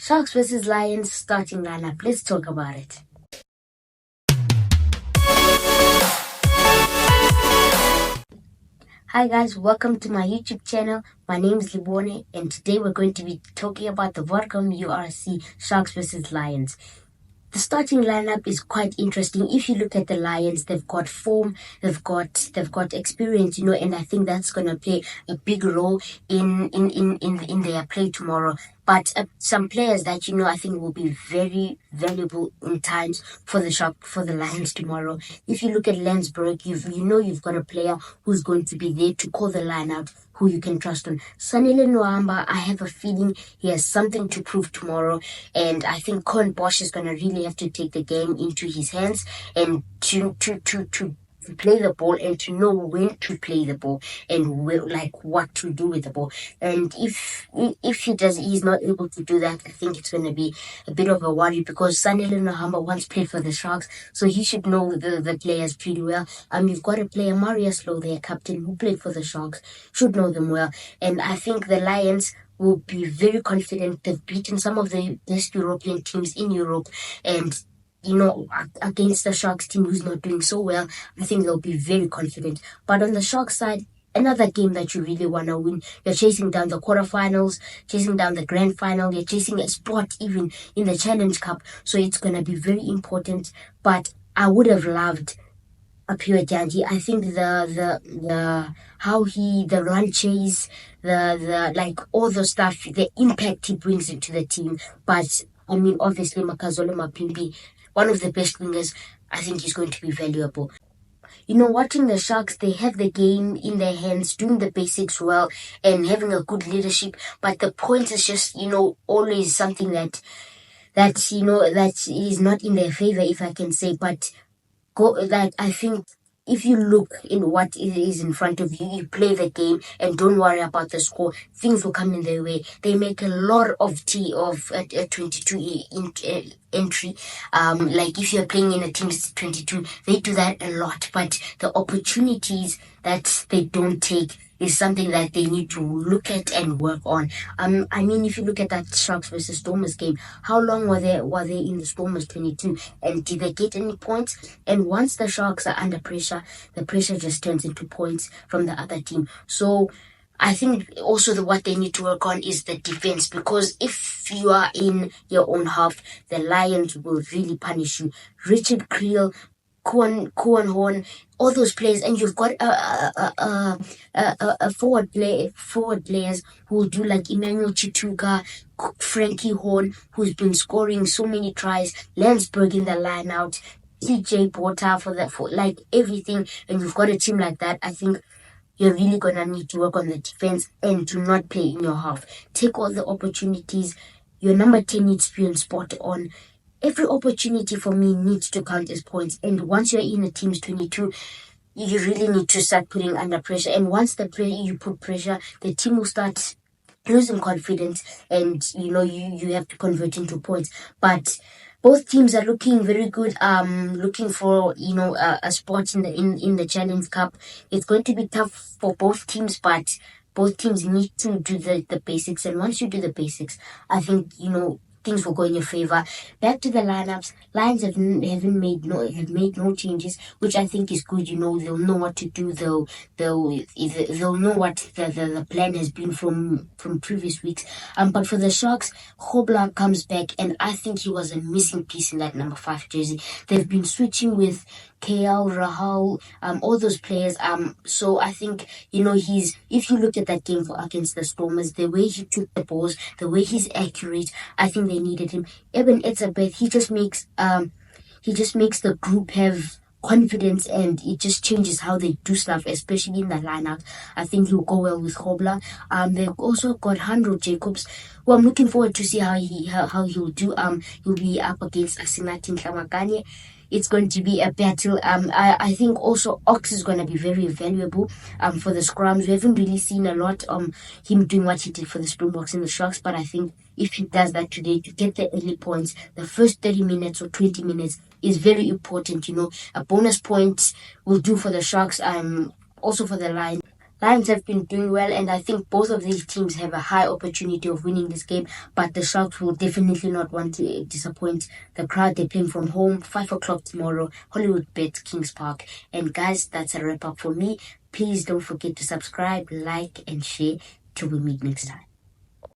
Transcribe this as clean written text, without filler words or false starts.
Sharks versus Lions starting lineup. Let's talk about it. Hi guys, welcome to my YouTube channel. My name is Libone and today we're going to be talking about the Vodacom URC Sharks versus Lions. The starting lineup is quite interesting. If you look at the Lions, they've got form, they've got experience, and I think that's gonna play a big role in their play tomorrow. But some players that I think will be very valuable in times for the Lions tomorrow. If you look at Lensberg, you've got a player who's going to be there to call the line out, who you can trust on. Sanele Nohamba, I have a feeling he has something to prove tomorrow, and I think Curwin Bosch is gonna really have to take the game into his hands and to play the ball and to know when to play the ball and what to do with the ball. And if he's not able to do that, I think it's going to be a bit of a worry, because Sanele Nohamba once played for the Sharks, so he should know the players pretty well. You've got a player, Marius Lowe, their captain, who played for the Sharks, should know them well. And I think the Lions will be very confident. They've beaten some of the best European teams in Europe, and against the Sharks team who's not doing so well, I think they'll be very confident. But on the Sharks side, another game that you really want to win. You're chasing down the quarterfinals, chasing down the grand final, you're chasing a spot even in the Challenge Cup. So it's going to be very important. But I would have loved Aphiwe Jantyi. I think the run chase, the all the stuff, the impact he brings into the team. But obviously Makazole Mapimpi, one of the best wingers, I think he's going to be valuable. Watching the Sharks, they have the game in their hands, doing the basics well and having a good leadership. But the point is just, always something that is not in their favor, if I can say. But I think if you look in what is in front of you, you play the game and don't worry about the score, things will come in their way. They make a lot of a 22 entry. If you're playing in a team's 22, they do that a lot. But the opportunities that they don't take is something that they need to look at and work on. If you look at that Sharks versus Stormers game, how long were they in the Stormers 22, and did they get any points? And once the Sharks are under pressure, the pressure just turns into points from the other team. So I think also what they need to work on is the defense, because if you are in your own half, the Lions will really punish you. Richard Creel, Kuan Horn, all those players, and you've got forward players who will do like Emmanuel Chituka, Frankie Horn, who's been scoring so many tries, Lensberg in the line out, TJ Porter for everything, and you've got a team like that. I think you're really gonna need to work on the defense and to not play in your half. Take all the opportunities. Your number 10 needs to be on spot on. Every opportunity for me needs to count as points. And once you're in a team's 22, you really need to start putting under pressure. And once you put pressure, the team will start losing confidence, and you have to convert into points. But both teams are looking very good. Looking for a spot in the Challenge Cup. It's going to be tough for both teams, but both teams need to do the basics. And once you do the basics, I think things will go in your favor. Back to the lineups. Lions have made no changes, which I think is good. They'll know what to do. They'll know what the plan has been from previous weeks. But for the Sharks, Hobla comes back, and I think he was a missing piece in that number 5 jersey. They've been switching with KL, Rahul, all those players. So I think, if you look at that game against the Stormers, the way he took the balls, the way he's accurate, I think they needed him. Eben Etzebeth, he just makes the group have confidence, and it just changes how they do stuff, especially in the lineup. I think he'll go well with Hobla. They've also got Handro Jacobs, who I'm looking forward to see how he'll do. He'll be up against Asenathi Ntlabakanye. It's going to be a battle. I think also Ox is going to be very valuable for the scrums. We haven't really seen a lot him doing what he did for the Springboks and the Sharks, but I think if he does that today to get the early points, the first 30 minutes or 20 minutes is very important. A bonus point will do for the Sharks, also for the Lions. Lions have been doing well, and I think both of these teams have a high opportunity of winning this game, but the Sharks will definitely not want to disappoint the crowd. They're playing from home, 5 o'clock tomorrow, Hollywood Bet, Kings Park. And guys, that's a wrap up for me. Please don't forget to subscribe, like, and share till we meet next time.